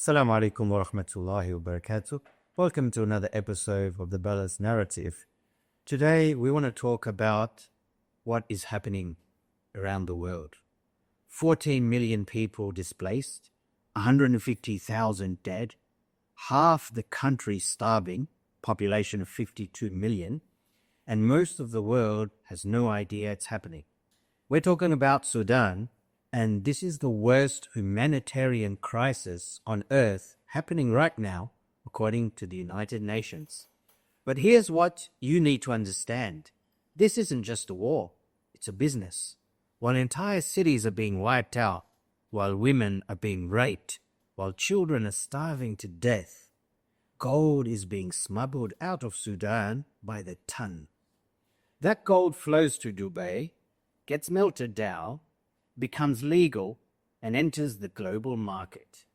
Assalamu alaikum wa rahmatullahi wa barakatuh. Welcome to another episode of the Balanced Narrative. Today we want to talk about what is happening around the world. 14 million people displaced, 150,000 dead, half the country starving, population of 52 million, and most of the world has no idea it's happening. We're talking about Sudan, and this is the worst humanitarian crisis on earth happening right now, according to the United Nations. But here's what you need to understand. This isn't just a war, it's a business. While entire cities are being wiped out, while women are being raped, while children are starving to death, gold is being smuggled out of Sudan by the ton. That gold flows to Dubai, gets melted down, becomes legal, and enters the global market.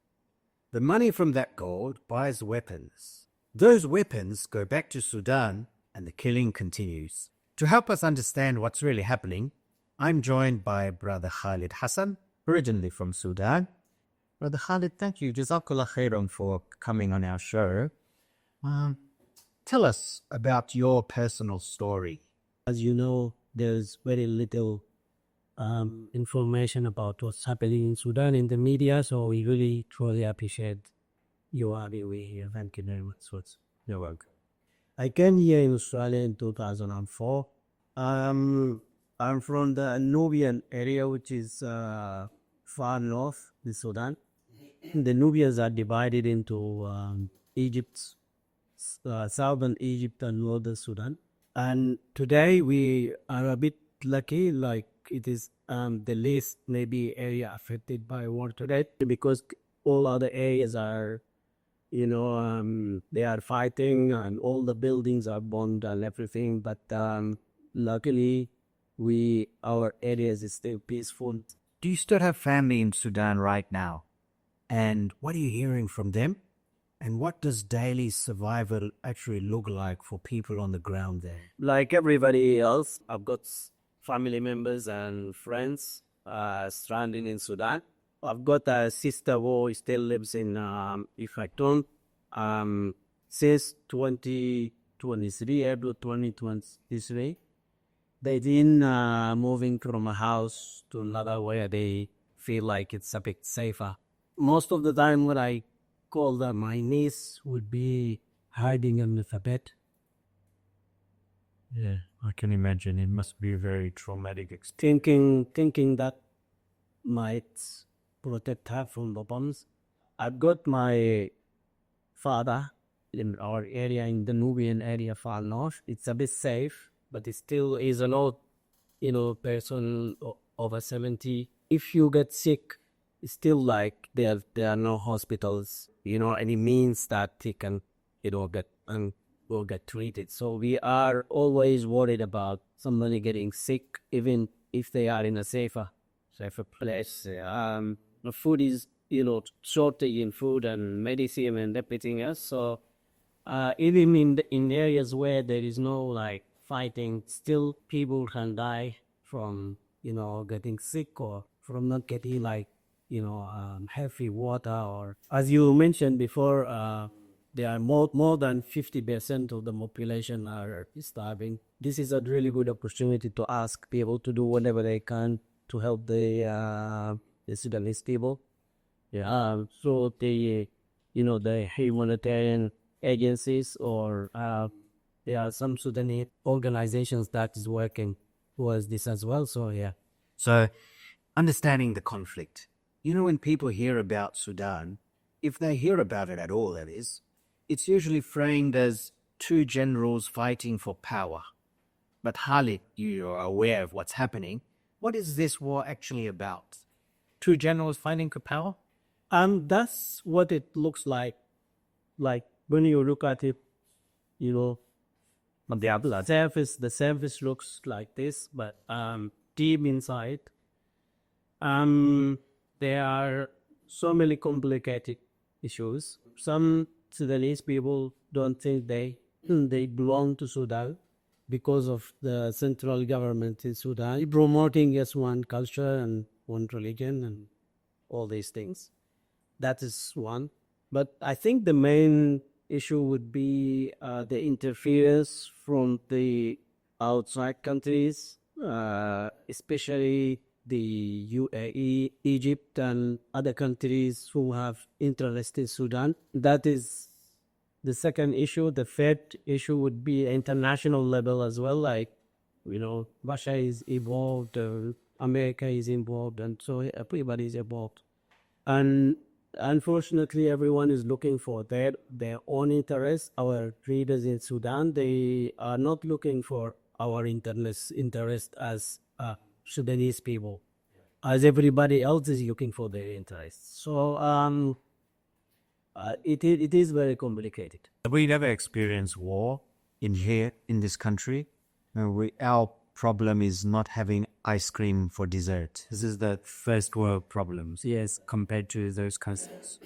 The money from that gold buys weapons. Those weapons go back to Sudan, and the killing continues. To help us understand what's really happening, I'm joined by Brother Khalid Hasan, originally from Sudan. Brother Khalid, thank you. Jazakallah khairan for coming on our show. Tell us about your personal story. As you know, there's very little information about what's happening in Sudan in the media, so we really truly appreciate you having me here. Thank you very much. You're welcome. I came here in Australia in 2004. I'm from the Nubian area, which is far north in Sudan. The Nubians are divided into Egypt, southern Egypt and northern Sudan. And today we are a bit lucky, like it is the least maybe area affected by war today, because all other areas are, they are fighting and all the buildings are bombed and everything. But luckily, our areas is still peaceful. Do you still have family in Sudan right now? And what are you hearing from them? And what does daily survival actually look like for people on the ground there? Like everybody else, I've got family members and friends stranded in Sudan. I've got a sister who still lives in Ifakton. Since 2023, April 2023, they've been moving from a house to another where they feel like it's a bit safer. Most of the time when I call them, my niece would be hiding underneath a bed. Yeah, I can imagine. It must be a very traumatic experience. Thinking that might protect her from the bombs. I've got my father in our area, in the Nubian area far north. It's a bit safe, but it still is an old, person over 70. If you get sick, it's still like there are no hospitals, any means that he can, will get treated. So we are always worried about somebody getting sick, even if they are in a safer place. Food is, shortage in food and medicine and everything else. So even in areas where there is no fighting, still people can die from, getting sick or from not getting healthy water. Or as you mentioned before, there are more than 50% of the population are starving. This is a really good opportunity to ask people to do whatever they can to help the Sudanese people. Yeah. So the humanitarian agencies or there are some Sudanese organizations that is working towards this as well. So yeah. So understanding the conflict. When people hear about Sudan, if they hear about it at all, that is, it's usually framed as two generals fighting for power. But Khalid, you're aware of what's happening. What is this war actually about? Two generals fighting for power? That's what it looks like. Like when you look at it, the surface looks like this, but deep inside, there are so many complicated issues. Some Sudanese people don't think they belong to Sudan because of the central government in Sudan promoting just one culture and one religion and all these things. That is one. But I think the main issue would be the interference from the outside countries, especially the UAE, Egypt, and other countries who have interest in Sudan. That is the second issue. The third issue would be international level as well, like, Russia is involved, America is involved, and so everybody is involved. And unfortunately, everyone is looking for their own interests. Our traders in Sudan, they are not looking for our interest as Sudanese people, as everybody else is looking for their interests. So it is very complicated. We never experienced war in here, in this country. Our problem is not having ice cream for dessert. This is the first world problems, yes, compared to those countries.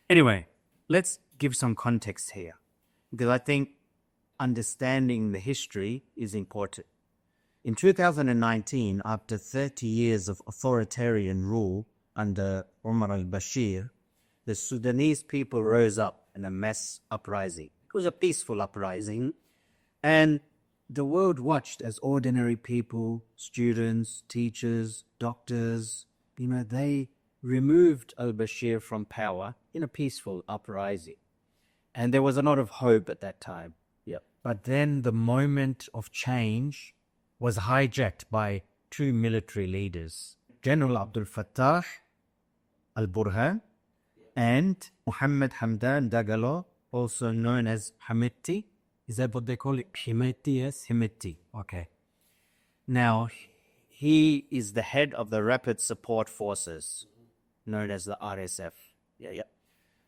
Anyway, let's give some context here, because I think understanding the history is important. In 2019, after 30 years of authoritarian rule under Omar al-Bashir, the Sudanese people rose up in a mass uprising. It was a peaceful uprising, and the world watched as ordinary people, students, teachers, doctors, they removed al-Bashir from power in a peaceful uprising. And there was a lot of hope at that time. Yep. But then the moment of change was hijacked by two military leaders, General Abdel Fattah al-Burhan and Mohammed Hamdan Dagalo, also known as Hamidti. Is that what they call it? Himeti, yes. Himiti, okay. Now, he is the head of the Rapid Support Forces, known as the RSF. Yeah.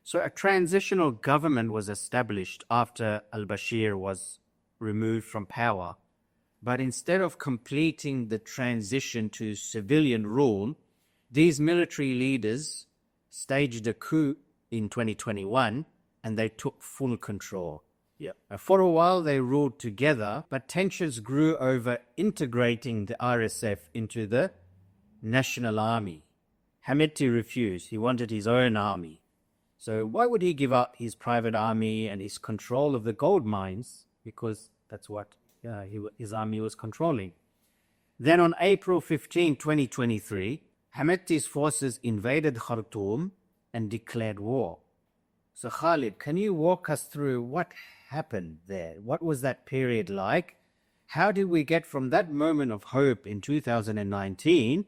So a transitional government was established after al-Bashir was removed from power. But instead of completing the transition to civilian rule, these military leaders staged a coup in 2021, and they took full control. For a while, they ruled together, but tensions grew over integrating the RSF into the national army. Hamidti refused. He wanted his own army. So why would he give up his private army and his control of the gold mines? Because that's what his army was controlling. Then on April 15, 2023, Hamidti's forces invaded Khartoum and declared war. So Khalid, can you walk us through what happened there? What was that period like? How did we get from that moment of hope in 2019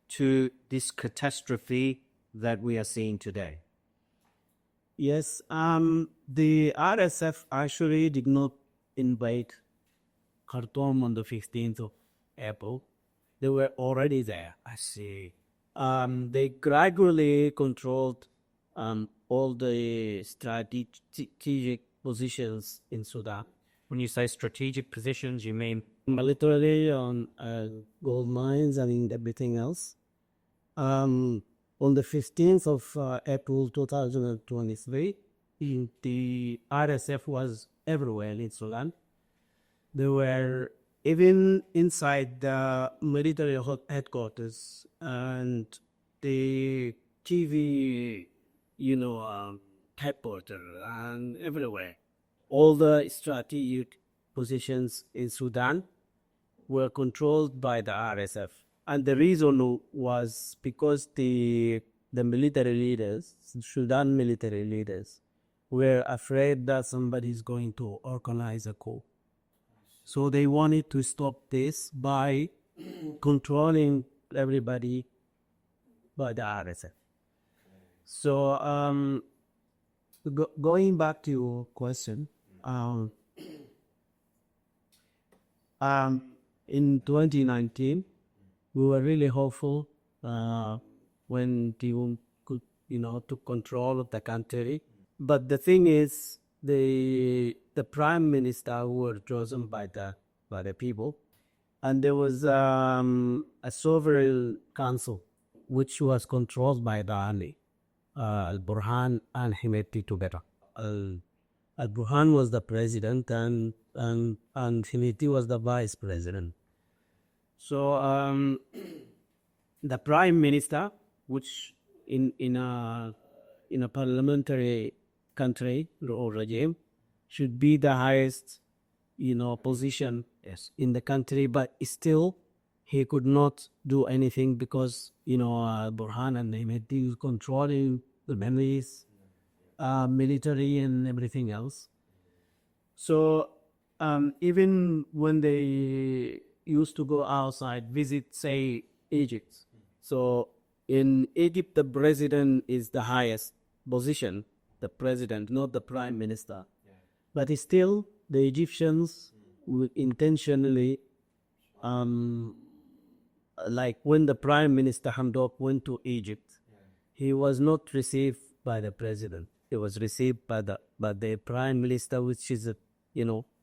to this catastrophe that we are seeing today? Yes, the RSF actually did not invade Khartoum on the 15th of April. They were already there. I see. They gradually controlled all the strategic positions in Sudan. When you say strategic positions, you mean? Militarily on gold mines and everything else. On the 15th of April 2023, the RSF was everywhere in Sudan. They were even inside the military headquarters and the TV, headquarters and everywhere. All the strategic positions in Sudan were controlled by the RSF. And the reason was because the military leaders, Sudan military leaders, were afraid that somebody is going to organize a coup. So they wanted to stop this by controlling everybody by the RSF. So going back to your question, in 2019, we were really hopeful when the could, took control of the country. But the thing is, the prime minister who were chosen by the people, and there was a sovereign council which was controlled by the army, Al-Burhan and Himeti together. Al-Burhan was the president and Himeti was the vice president. So the prime minister, which in in a parliamentary country or regime should be the highest, position in the country, but still he could not do anything because, Burhan and Hemeti was controlling the milice, military and everything else. So even when they used to go outside, visit, say, Egypt. So in Egypt, the president is the highest position, the president, not the prime minister. But still, the Egyptians would intentionally, like when the prime minister Hamdok went to Egypt, he was not received by the president. He was received by the prime minister, which is a,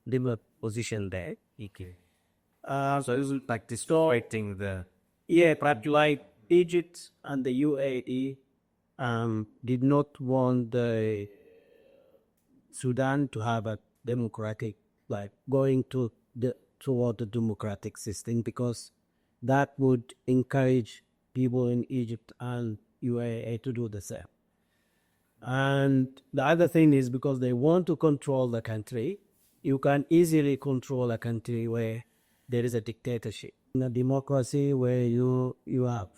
different position there. Okay. So it was like distorting the... Yeah, but like Egypt and the UAE did not want the Sudan to have a democratic, like going toward the democratic system, because that would encourage people in Egypt and UAE to do the same. And the other thing is because they want to control the country. You can easily control a country where there is a dictatorship. In a democracy where you have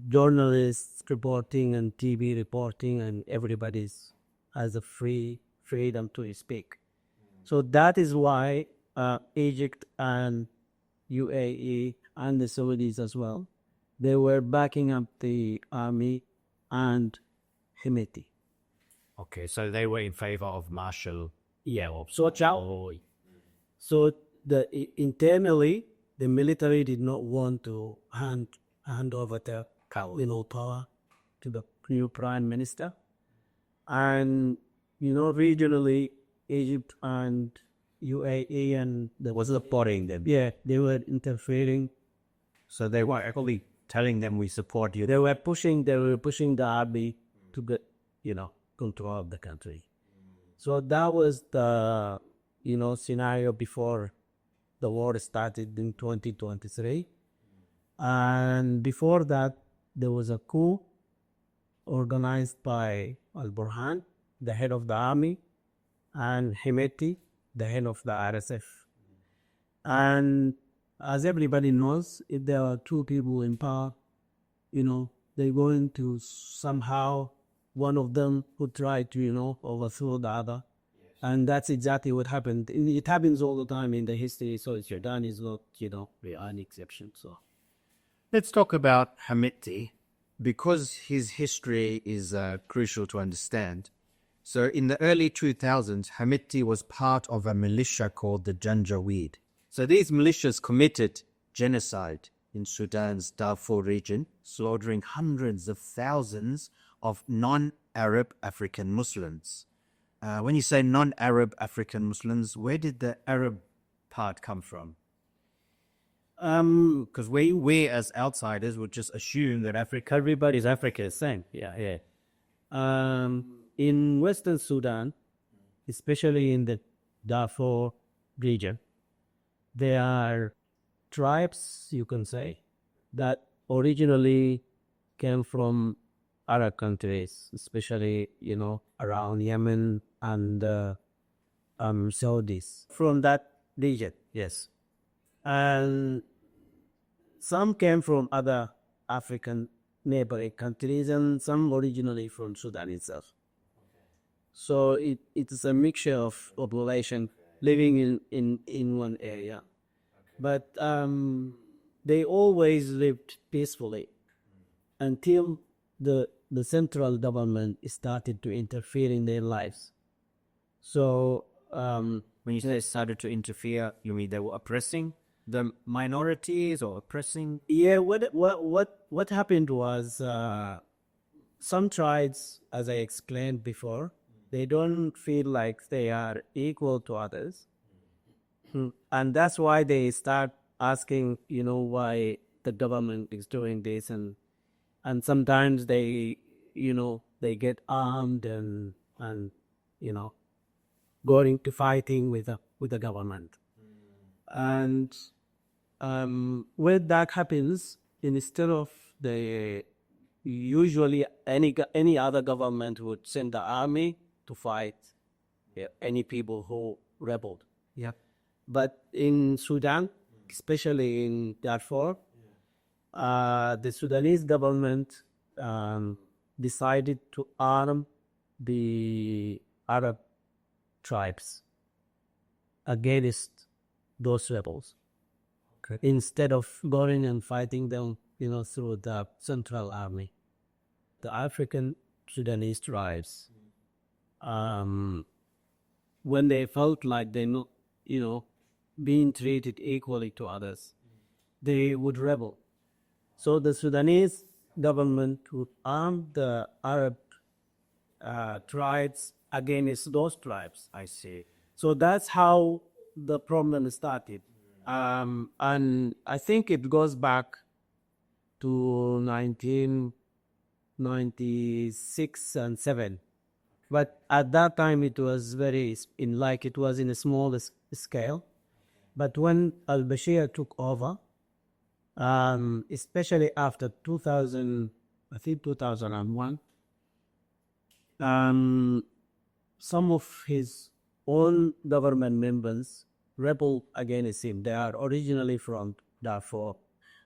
journalists reporting and TV reporting, and everybody has a freedom to speak. So that is why Egypt and UAE and the Saudis as well, they were backing up the army and Hemeti. Okay, so they were in favor of martial... Yeah, so So internally, the military did not want to hand over the power to the new prime minister, and regionally, Egypt and UAE and was supporting them. Yeah, they were interfering. So they were actually telling them, we support you. They were pushing the army to get control of the country. So that was the scenario before the war started in 2023. And before that, there was a coup organized by Al-Burhan, the head of the army, and Hemeti, the head of the RSF. And as everybody knows, if there are two people in power, they're going to somehow, one of them would try to, overthrow the other. Yes. And that's exactly what happened. It happens all the time in the history, so Sudan is not, an exception. So let's talk about Hemeti, because his history is crucial to understand. So in the early 2000s, Hemeti was part of a militia called the Janjaweed. So these militias committed genocide in Sudan's Darfur region, slaughtering hundreds of thousands of non-Arab African Muslims. When you say non-Arab African Muslims, where did the Arab part come from? Because we as outsiders would just assume that everybody's Africa is same. Yeah. In Western Sudan, especially in the Darfur region, there are tribes, you can say, that originally came from Arab countries, especially, around Yemen and Saudis. From that region, yes. And some came from other African neighboring countries, and some originally from Sudan itself. So it is a mixture of population living in one area. But they always lived peacefully until the central government started to interfere in their lives. So when you say they started to interfere, you mean they were oppressing the minorities or oppressing? Yeah, what happened was some tribes, as I explained before, they don't feel like they are equal to others. And that's why they start asking, why the government is doing this, and sometimes they get armed and going to fighting with the government. And when that happens, instead of the usually any other government would send the army to fight any people who rebelled. Yeah. But in Sudan, especially in Darfur, the Sudanese government decided to arm the Arab tribes against those rebels. Okay. Instead of going and fighting them, through the Central Army. The African Sudanese tribes, when they felt like they're not, being treated equally to others, they would rebel. So the Sudanese government would arm the Arab tribes against those tribes. I see. So that's how the problem started. And I think it goes back to 1996 and 7. But at that time it was it was in a small scale. But when al-Bashir took over, especially after 2000, I think 2001, some of his own government members rebelled against him. They are originally from Darfur.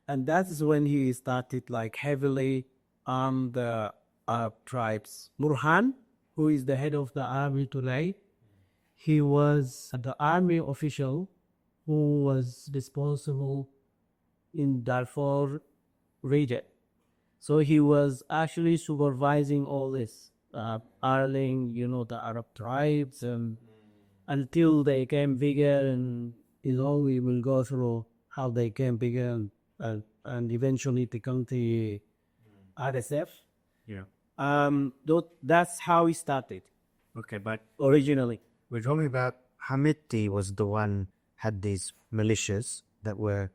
And that's when he started heavily arm the Arab tribes. Burhan, who is the head of the army today, he was the army official who was responsible in Darfur region. So he was actually supervising all this, arming, the Arab tribes, until they came bigger, and we will go through how they came bigger, and eventually become the RSF. Yeah. That's how it started Okay, but originally. we're talking about Hamidti was the one had these militias that were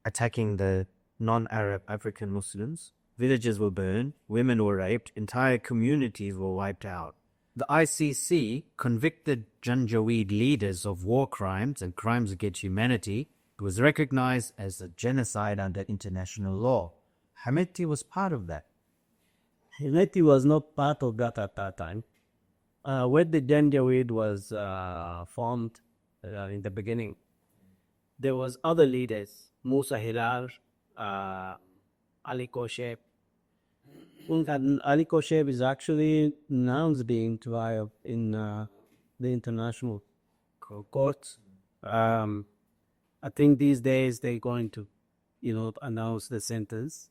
attacking the non-Arab African Muslims. Villages were burned, women were raped, entire communities were wiped out. The ICC convicted Janjaweed leaders of war crimes and crimes against humanity. It was recognized as a genocide under international law. Hamidti was part of that. Hamidti was not part of that at that time. When the Janjaweed was formed in the beginning, there was other leaders, Musa Hilal, Ali Kosheb. And Ali Kosheb is actually now being tried in the international courts. I think these days they're going to, announce the sentence.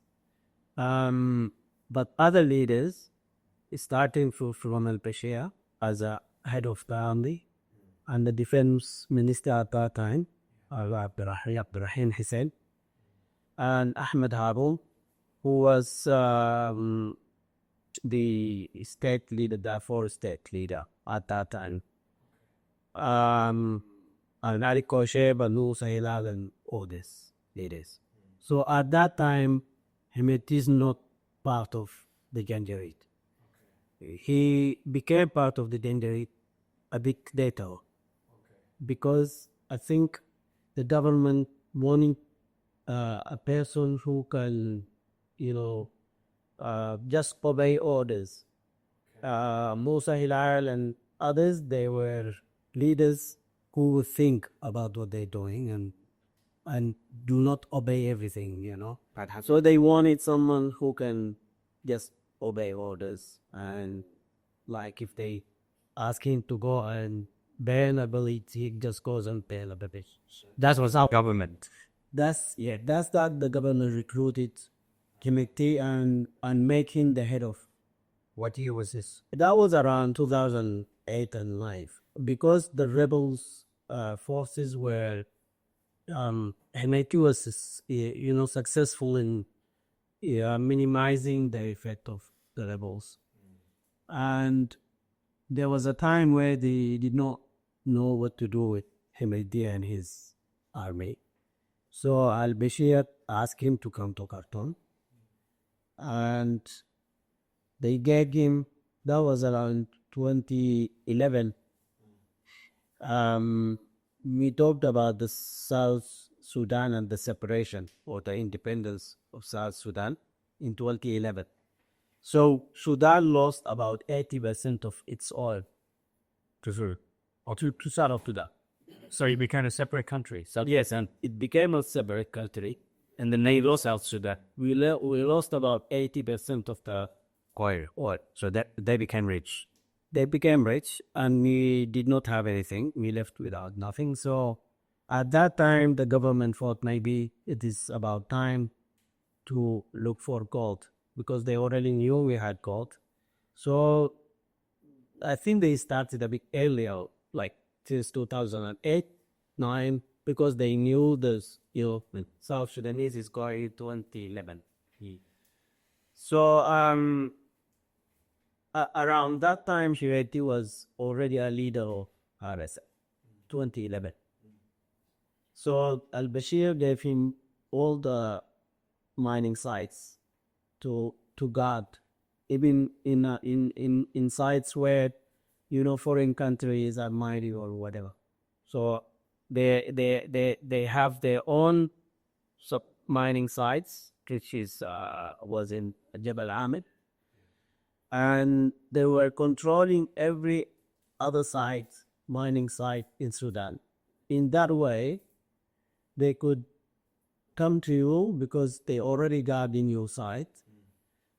But other leaders, starting from al-Bashir as a head of the army, and the defense minister at that time, Abdurrahim Hussein, and Ahmed Harun, who was the state leader, Darfur state leader at that time. And Ali Kosheb and Musa Hilal and all these leaders. So at that time, Hamidti is not part of the Janjaweed. He became part of the Janjaweed a bit later, because I think the government wanting a person who can, just obey orders. Musa Hilal and others, they were leaders who would think about what they're doing and do not obey everything. So they wanted someone who can just obey orders, and if they ask him to go and ban a village, he just goes and ban a village. That was our Government. That's that the government recruited Hamidti and make him the head of. What year was this? That was around 2008 and 9, because the rebels forces were Hamidti was successful in minimizing the effect of the rebels, and there was a time where they did not know what to do with Hamidti and his army. So al-Bashir asked him to come to Khartoum, and they gave him, that was around 2011. We talked about the South Sudan and the separation or the independence of South Sudan in 2011. So Sudan lost about 80% of its oil to South Sudan. So it became a separate country. So Yes, and it became a separate country. And then they lost South Sudan. We lost about 80% of the oil. so that they became rich. They became rich, and we did not have anything. We left without nothing. So at that time, the government thought maybe it is about time to look for gold because they already knew we had gold. So I think they started a bit earlier, like since 2008, 9, because they knew this, South Sudanese is going 2011. So around that time, Shireti was already a leader of RSF, 2011. So al-Bashir gave him all the mining sites to guard, even in sites where foreign countries are mining or whatever. So they have their own mining sites, which was in Jebel Ahmed, and they were controlling every other mining site in Sudan. In that way, they could come to you because they already got in your site.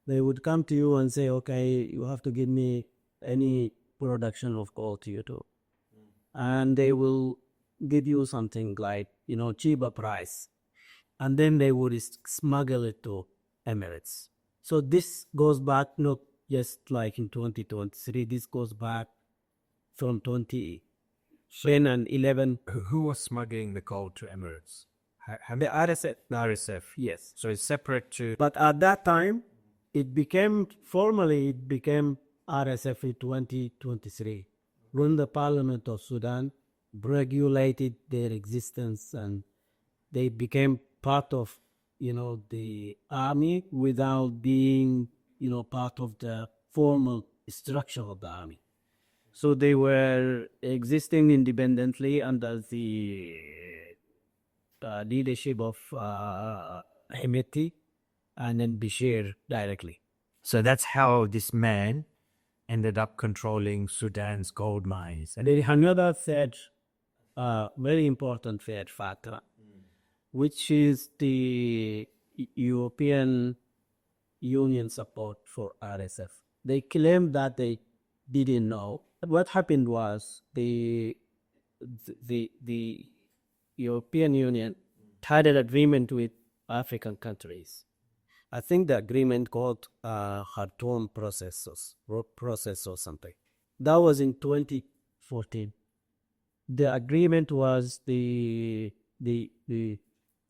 They would come to you and say, okay, you have to give me any production of gold to you too. And they will give you something like, cheaper price. And then they would smuggle it to Emirates. So this goes back, not just like in 2023, this goes back from 2010 and 11. Who was smuggling the gold to Emirates? The RSF. The RSF. Yes. So it's separate to. But at that time, formally it became RSF in 2023, when the Parliament of Sudan regulated their existence and they became part of, the army without being, part of the formal structure of the army. So they were existing independently under the leadership of Hemeti and then Bashir directly. So that's how this man ended up controlling Sudan's gold mines. And there is another third, very important third factor, which is the European Union support for RSF. They claim that they didn't know. What happened was the European Union had an agreement with African countries. I think the agreement called Khartoum process or something. That was in 2014. The agreement was the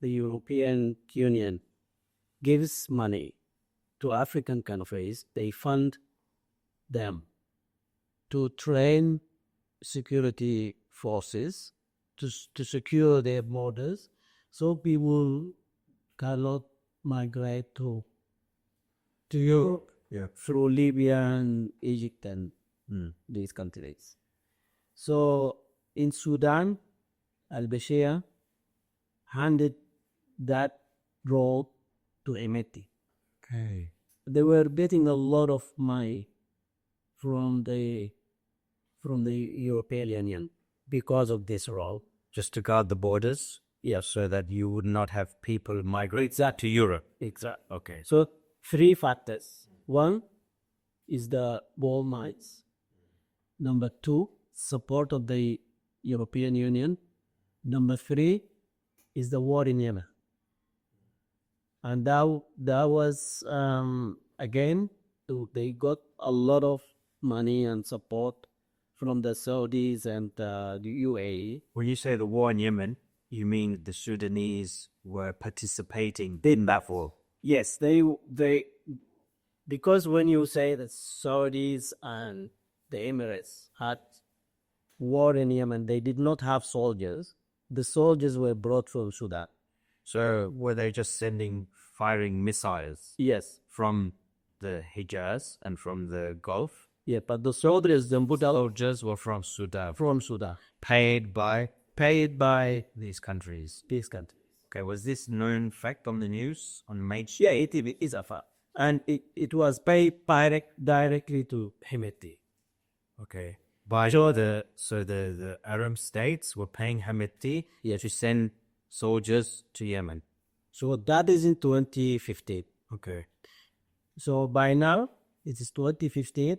European Union gives money to African countries. They fund them to train security forces to secure their borders, so people cannot migrate to Europe through Libya and Egypt and these countries. So in Sudan, al-Bashir handed that role to Hemeti. Okay. They were getting a lot of money from the European Union because of this role. Just to guard the borders? Yes. So that you would not have people migrate Exactly. to Europe. Exactly. Okay. So 3 factors. 1 is the gold mines. Number 2, support of the European Union. Number 3 is the war in Yemen. And that was, again, they got a lot of money and support from the Saudis and the UAE. When you say the war in Yemen, you mean the Sudanese were participating in that war? Yes, they because when you say the Saudis and the Emirates had war in Yemen, they did not have soldiers. The soldiers were brought from Sudan. So were they just firing missiles? Yes. From the Hijaz and from the Gulf? Yeah, but the soldiers Were from Sudan. From Sudan. Paid by These countries. Okay, was this known fact on the news, on mainstream? Yeah, it is a fact. And it was paid directly to Hemeti. Okay. By sure, the Arab states were paying Hemeti to send soldiers to Yemen. So that is in 2015. Okay. So by now, it is 2015.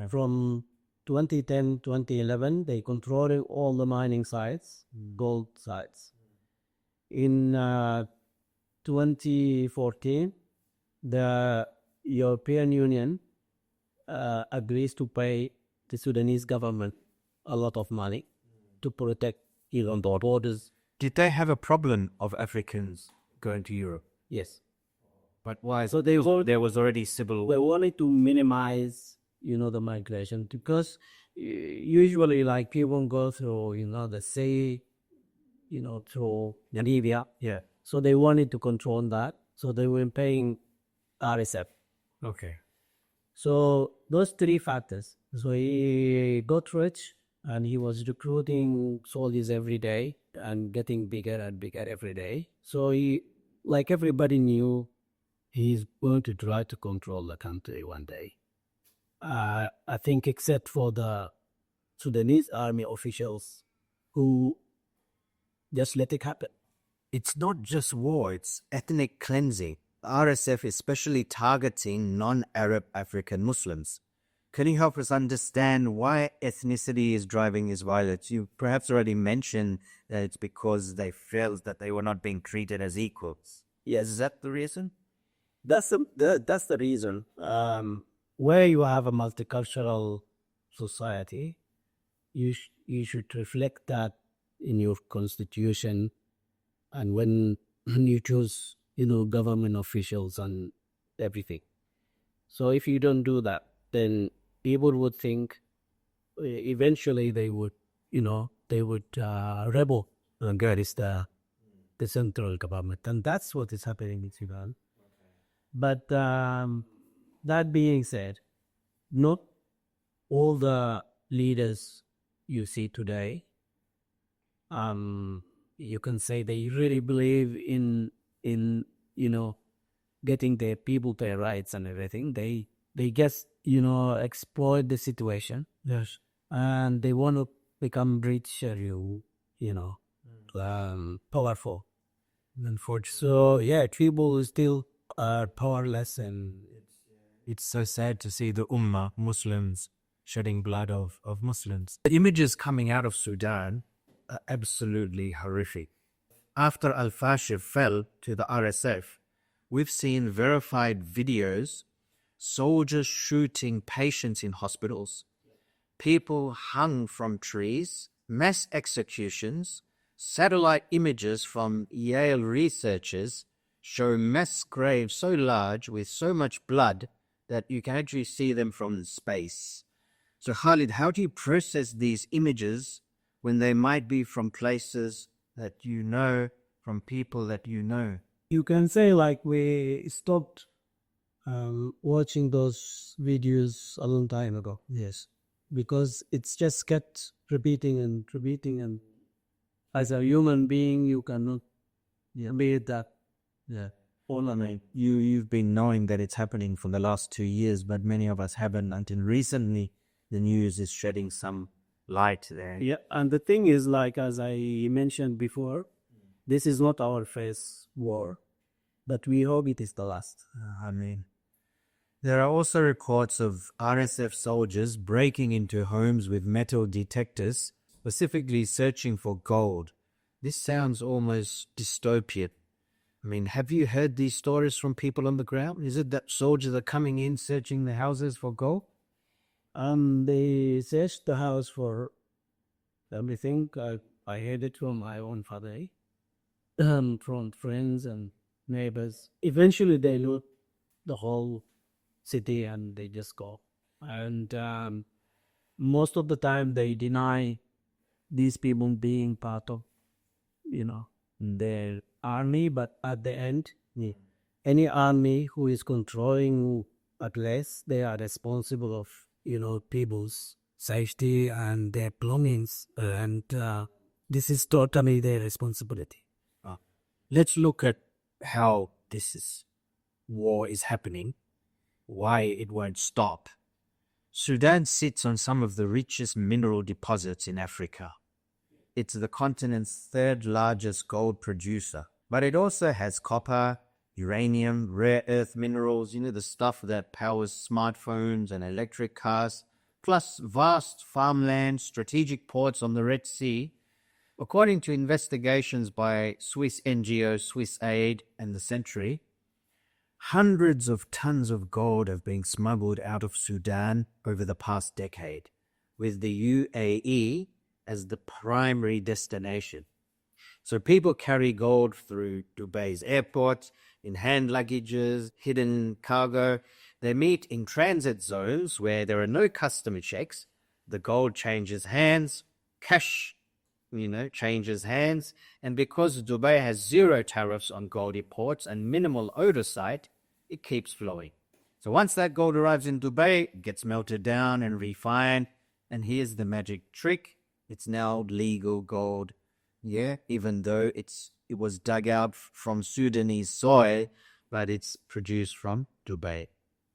From 2010, 2011, they controlling all the mining sites, gold sites. In 2014, the European Union agrees to pay the Sudanese government a lot of money to protect Iran borders. Did they have a problem of Africans going to Europe? Yes. But why? So there was already civil. They wanted to minimize, the migration, because usually like people go through, the sea, through Libya. Yeah. So they wanted to control that. So they were paying RSF. Okay. So those three factors. So he got rich and he was recruiting soldiers every day and getting bigger and bigger every day. So he, like everybody knew, he's going to try to control the country one day. I think except for the Sudanese army officials who just let it happen. It's not just war, it's ethnic cleansing. The RSF is especially targeting non-Arab African Muslims. Can you help us understand why ethnicity is driving this violence? You perhaps already mentioned that it's because they felt that they were not being treated as equals. Yes, is that the reason? That's the reason. Where you have a multicultural society, you should reflect that in your constitution, and when you choose, government officials and everything. So if you don't do that, then people would think eventually they would, rebel against the central government, and that's what is happening in Sudan. But that being said, not all the leaders you see today, you can say they really believe in getting their people their rights and everything. They just exploit the situation. Yes. And they want to become rich or powerful. Unfortunately. So yeah, people still are powerless, and it's so sad to see the Ummah, Muslims, shedding blood of Muslims. The images coming out of Sudan are absolutely horrific. After al-Fashir fell to the RSF, we've seen verified videos, soldiers shooting patients in hospitals, people hung from trees, mass executions. Satellite images from Yale researchers show mass graves so large with so much blood that you can actually see them from space. So Khalid, how do you process these images when they might be from places that you know, from people that you know? You can say like we stopped watching those videos a long time ago. Yes. Because it's just kept repeating, and as a human being, you cannot bear that. Yeah. All I mean. You've been knowing that it's happening for the last 2 years, but many of us haven't until recently. The news is shedding some light there. Yeah, and the thing is, like as I mentioned before, this is not our first war, but we hope it is the last. There are also reports of RSF soldiers breaking into homes with metal detectors, specifically searching for gold. This sounds almost dystopian. Have you heard these stories from people on the ground? Is it that soldiers are coming in searching the houses for gold? They searched the house for everything. I heard it from my own father, from friends and neighbors. Eventually, they loot the whole city and they just go. And most of the time, they deny these people being part of, their army. But at the end, any army who is controlling a place, they are responsible of, people's safety and their belongings. And this is totally their responsibility. Let's look at how this is war is happening, why it won't stop. Sudan sits on some of the richest mineral deposits in Africa. It's the continent's third largest gold producer, but it also has copper, uranium, rare earth minerals, the stuff that powers smartphones and electric cars, plus vast farmland, strategic ports on the Red Sea. According to investigations by Swiss NGO Swiss Aid and the Century, hundreds of tons of gold have been smuggled out of Sudan over the past decade, with the UAE as the primary destination. So people carry gold through Dubai's airport, in hand luggages, hidden cargo. They meet in transit zones where there are no customer checks. The gold changes hands, cash, changes hands. And because Dubai has zero tariffs on gold imports and minimal oversight, it keeps flowing. So once that gold arrives in Dubai, it gets melted down and refined. And here's the magic trick. It's now legal gold. Yeah, even though it was dug out from Sudanese soil, but it's produced from Dubai.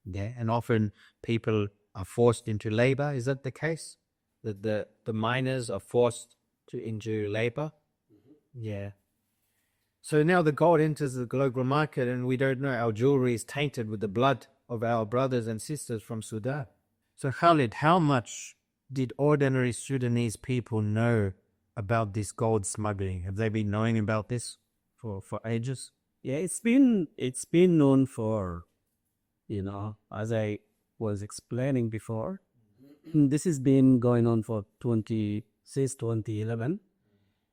Yeah, and often people are forced into labor. Is that the case? That the miners are forced into labor? Yeah. So now the gold enters the global market and we don't know. Our jewelry is tainted with the blood of our brothers and sisters from Sudan. So Khalid, how much did ordinary Sudanese people know about this gold smuggling? Have they been knowing about this for ages? Yeah, it's been known for, as I was explaining before, this has been going on for since 2011.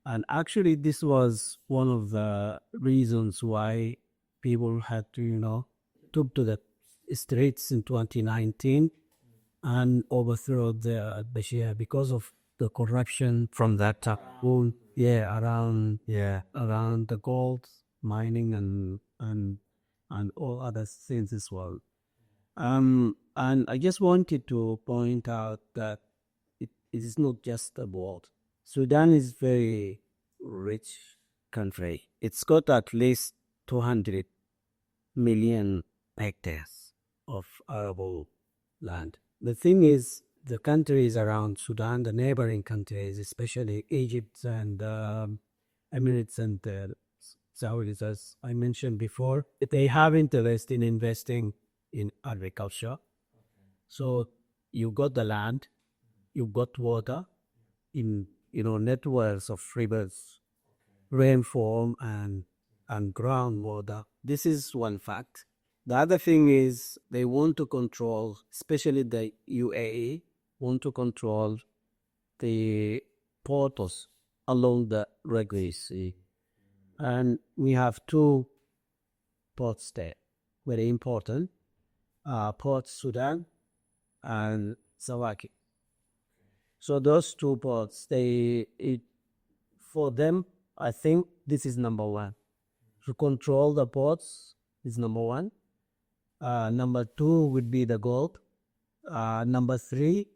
And actually, this was one of the reasons why people had to, took to the streets in 2019 and overthrow the Bashir because of the corruption From that time. around the gold mining and all other things as well. And I just wanted to point out that it is not just a gold. Sudan is very rich country. It's got at least 200 million hectares of arable land. The thing is, the countries around Sudan, the neighboring countries, especially Egypt and Emirates and Saudis, as I mentioned before, they have interest in investing in agriculture. So you got the land, you got water in networks of rivers, rainfall and groundwater. This is one fact. The other thing is they want to control, especially the UAE, want to control the ports along the Red Sea. And we have two ports there, very important. Port Sudan and Sawaki. So those two ports, for them, I think this is number one. To control the ports is number one. Number two would be the gold. Number three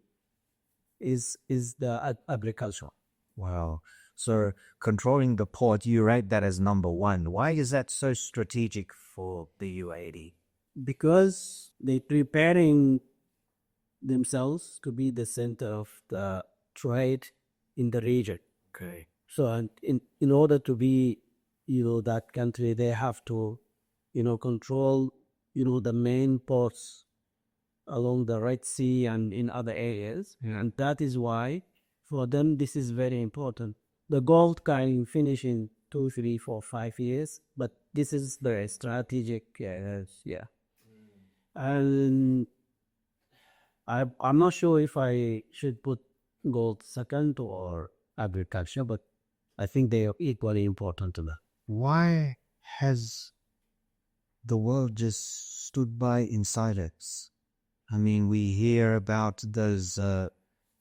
is the agriculture. Wow. So controlling the port, you rate that as number one. Why is that so strategic for the UAE? Because they're preparing themselves to be the center of the trade in the region. Okay. So in order to be, that country, they have to, control, the main ports along the Red Sea and in other areas. Yeah. And that is why for them this is very important. The gold can finish in 2, 3, 4, 5 years, but this is the strategic, yeah. And I'm not sure if I should put gold second or agriculture, but I think they are equally important to that. Why has the world just stood by in silence? I mean, we hear about those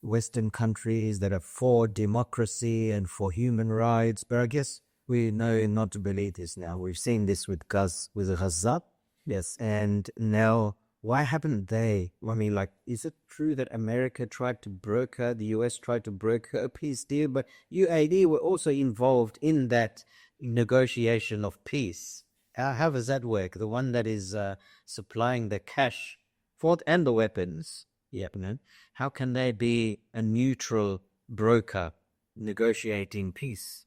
Western countries that are for democracy and for human rights, but I guess we know not to believe this now. We've seen this with Gaza. Yes. And now, why haven't they? I mean, is it true that America tried to broker, the US tried to broker a peace deal, but UAE were also involved in that negotiation of peace How does that work? The one that is supplying the cash for and the weapons, Yeah. you know, how can they be a neutral broker negotiating peace?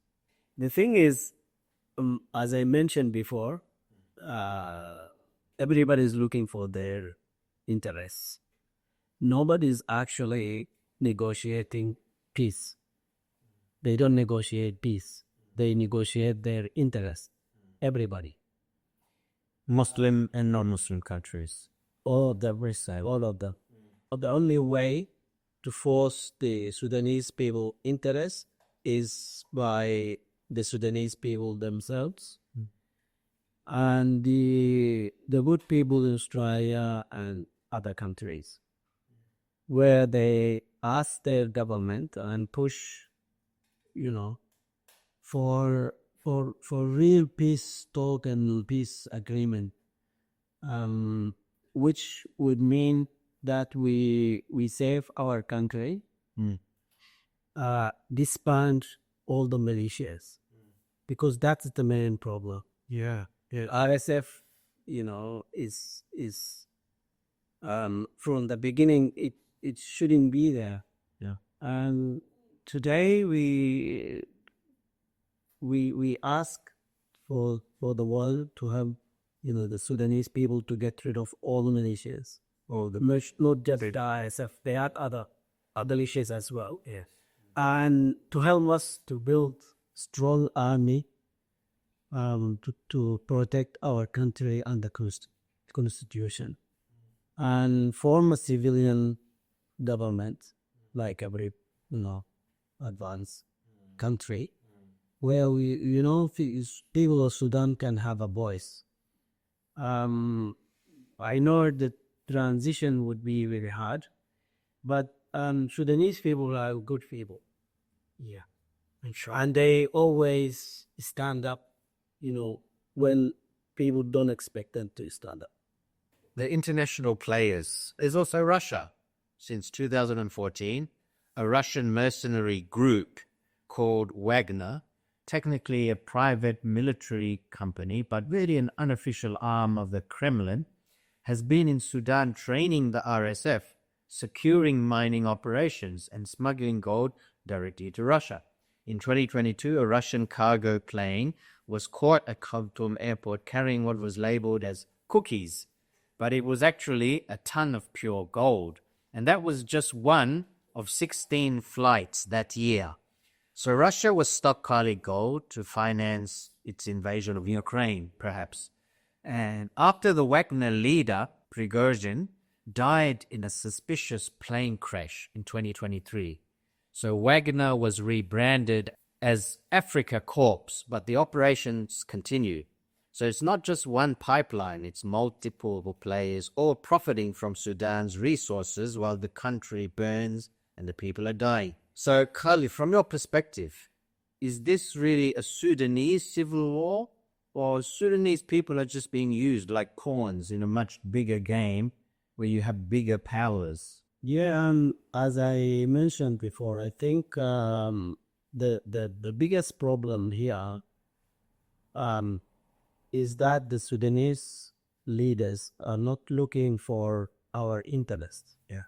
The thing is, as I mentioned before, everybody is looking for their interests. Nobody is actually negotiating peace. They don't negotiate peace. They negotiate their interests. Everybody. Muslim and non-Muslim countries. All of them, all of them. The only way to force the Sudanese people interest is by the Sudanese people themselves and the good people in Australia and other countries, where they ask their government and push, for real peace talk and peace agreement, which would mean that we save our country, disband all the militias, because that's the main problem. Yeah. RSF, is from the beginning it shouldn't be there. Yeah. And today we ask for the world to have the Sudanese people to get rid of all the militias, or not just the RSF. They had other militias as well. Yes. And to help us to build strong army to protect our country and the constitution, and form a civilian government like every advanced country, where people of Sudan can have a voice. I know the transition would be very hard, but Sudanese people are good people. Yeah. And they always stand up, when people don't expect them to stand up. The international players. There's also Russia. Since 2014, a Russian mercenary group called Wagner, technically a private military company, but really an unofficial arm of the Kremlin, has been in Sudan training the RSF, securing mining operations and smuggling gold directly to Russia. In 2022, a Russian cargo plane was caught at Khartoum airport carrying what was labeled as cookies, but it was actually a ton of pure gold. And that was just one of 16 flights that year. So Russia was stockpiling gold to finance its invasion of Ukraine, perhaps. And after the Wagner leader, Prigozhin, died in a suspicious plane crash in 2023. So Wagner was rebranded as Africa Corps, but the operations continue. So it's not just one pipeline, it's multiple players, all profiting from Sudan's resources while the country burns and the people are dying. So Khalid, from your perspective, is this really a Sudanese civil war, or Sudanese people are just being used like pawns in a much bigger game where you have bigger powers? Yeah, as I mentioned before, I think the biggest problem here is that the Sudanese leaders are not looking for our interests. Yeah.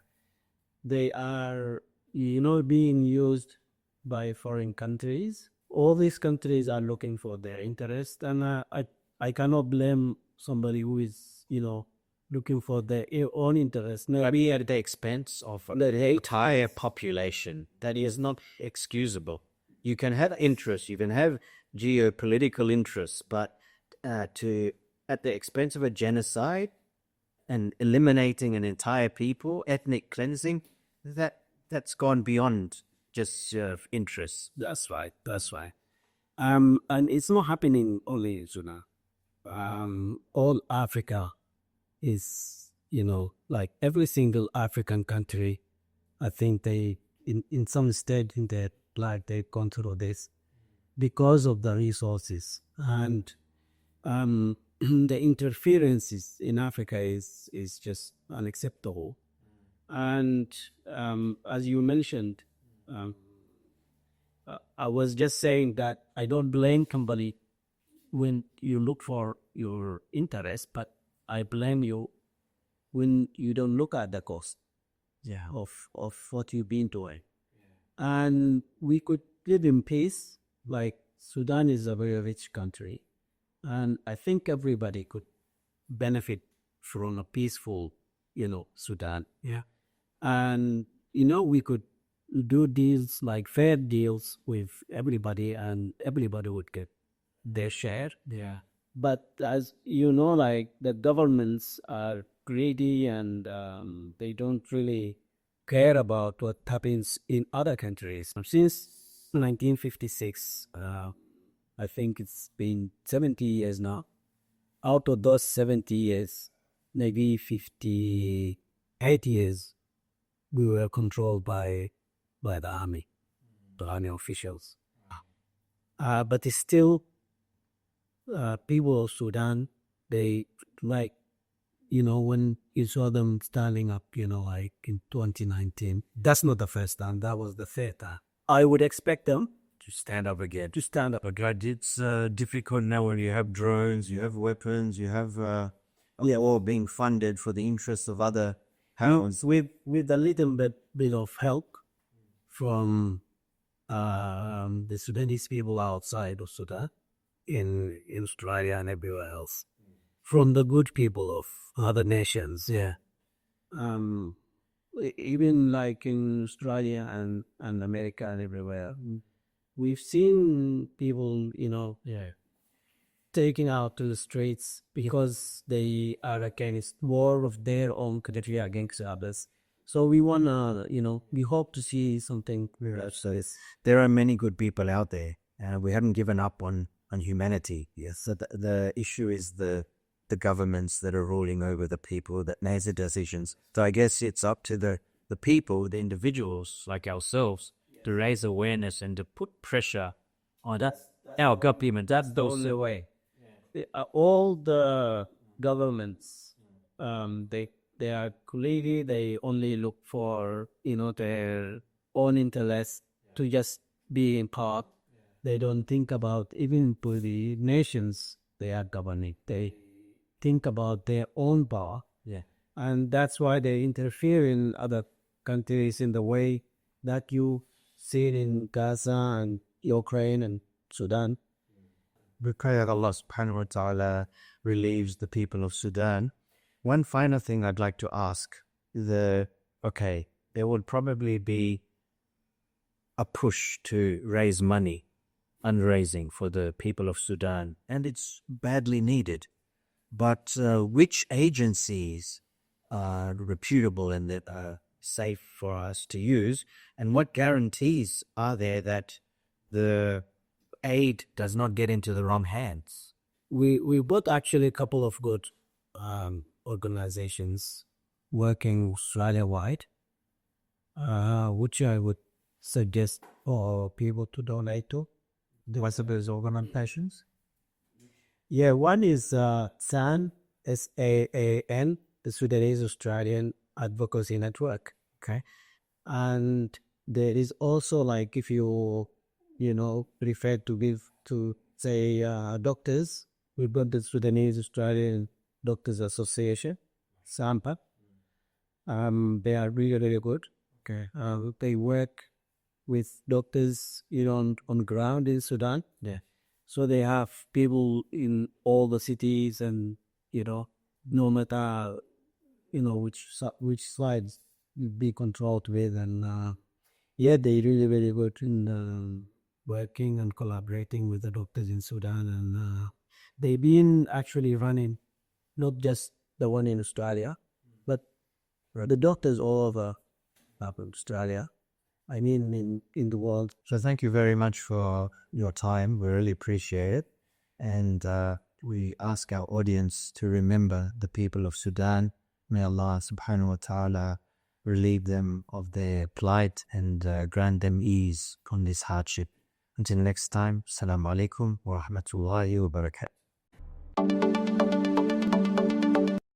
They are, being used by foreign countries. All these countries are looking for their interest, and I cannot blame somebody who is, looking for their own interest. No, I mean at the expense of the entire population. That is not excusable. You can have interests, you can have geopolitical interests, but at the expense of a genocide and eliminating an entire people, ethnic cleansing, that's gone beyond just interests. That's right. And it's not happening only in Sudan. All Africa is, like every single African country, I think they, in some state in their life, they've gone through this because of the resources. And the interferences in Africa is just unacceptable. And as you mentioned, I was just saying that I don't blame somebody when you look for your interest, but I blame you when you don't look at the cost of what you've been doing. And we could live in peace. Like Sudan is a very rich country, and I think everybody could benefit from a peaceful, Sudan. Yeah. And we could do deals like fair deals with everybody, and everybody would get their share. Yeah. But as you know, like the governments are greedy, and they don't really care about what happens in other countries. Since 1956, I think it's been 70 years now. Out of those 70 years, maybe 58 years, we were controlled by the army officials. But it's still, people of Sudan, they like, when you saw them standing up, like in 2019, that's not the first time, that was the third time. I would expect them To stand up again. to stand up. But God, it's difficult now when you have drones, you have weapons, you have all being funded for the interests of other hounds. With a little bit of help from the Sudanese people outside of Sudan, in Australia and everywhere else, from the good people of other nations. Yeah. Even like in Australia and America and everywhere, we've seen people, taking out to the streets because they are against war of their own country against others. So we wanna, we hope to see something. So there are many good people out there, and we haven't given up on humanity. Yes. So the issue is the governments that are ruling over the people that make the decisions. So I guess it's up to the people, the individuals like ourselves, to raise awareness and to put pressure on our government. That's The only way. All the governments, they are greedy. They only look for their own interests to just be in power. They don't think about even for the nations they are governing. They think about their own power. Yeah. And that's why they interfere in other countries in the way that you see it in Gaza and Ukraine and Sudan. We pray that Allah subhanahu wa ta'ala relieves the people of Sudan. One final thing I'd like to ask, there would probably be a push to raise money, fundraising for the people of Sudan, and it's badly needed. But which agencies are reputable and that are safe for us to use, and what guarantees are there that the aid does not get into the wrong hands? We bought actually a couple of good organizations working Australia-wide, which I would suggest for people to donate to. What's those organizations? Yeah, one is SAN, SAAN, the Sudanese Australian Advocacy Network. Okay. And there is also, like, if you prefer to give to, say, doctors, we've got the Sudanese Australian Doctors Association, SAMPA. They are really, really good. Okay. They work with doctors, on ground in Sudan. Yeah. So they have people in all the cities, and no matter which sides you be controlled with, and they really, really good in working and collaborating with the doctors in Sudan, and they've been actually running not just the one in Australia, but the doctors all over Australia. I mean, in the world. So thank you very much for your time. We really appreciate it. And we ask our audience to remember the people of Sudan. May Allah subhanahu wa ta'ala relieve them of their plight and grant them ease from this hardship. Until next time, Assalamu alaikum wa rahmatullahi wa barakatuh.